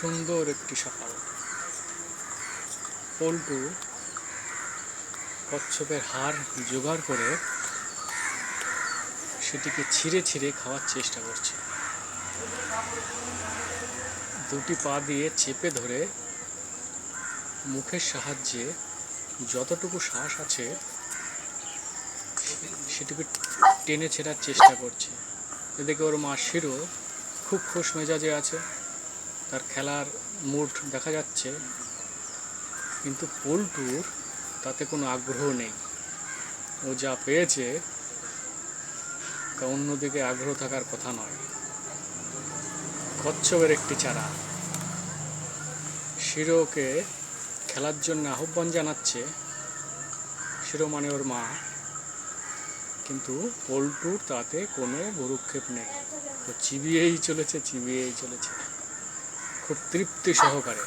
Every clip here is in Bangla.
সুন্দর একটি সকাল। পল্টু কচ্ছপের হাড় জোগাড় করে সেটিকে ছিঁড়ে ছিঁড়ে খাওয়ার চেষ্টা করছে। দুটি পা দিয়ে চেপে ধরে মুখের সাহায্যে যতটুকু শ্বাস আছে সেটিকে টেনে ছেঁড়ার চেষ্টা করছে। এদিকে ওর মা শিরো খুব খুশ মেজাজে আছে, তার খেলার মুড দেখা যাচ্ছে, কিন্তু পল্টুর তাতে কোনো আগ্রহ নেই। ও যা পেয়েছে তা অন্যদিকে আগ্রহ থাকার কথা নয়। কচ্ছপের একটি চারা। শিরোকে খেলার জন্য আহ্বান জানাচ্ছে, শিরো মানে ওর মা, কিন্তু পল্টুর তাতে কোনো ভ্রুক্ষেপ নেই। ও চিবিয়েই চলেছে, খুব তৃপ্তি সহকারে।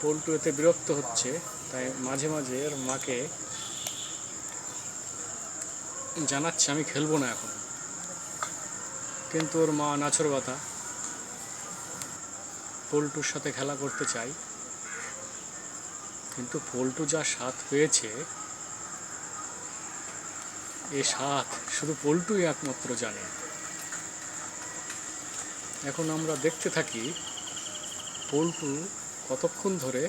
পল্টু এতে বিরক্ত হচ্ছে, তাই মাঝে মাঝে ওর মাকে জানাচ্ছে আমি খেলবো না এখন, কিন্তু ওর মা নাছোড়বাতা, পল্টুর সাথে খেলা করতে চাই। কিন্তু পল্টু যা স্বাদ পেয়েছে, এ স্বাদ শুধু পল্টুই একমাত্র জানে। এখন আমরা দেখতে থাকি পল্টু কতক্ষণ ধরে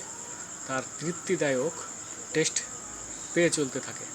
তার তৃপ্তিদায়ক টেস্ট পেয়ে চলতে থাকে।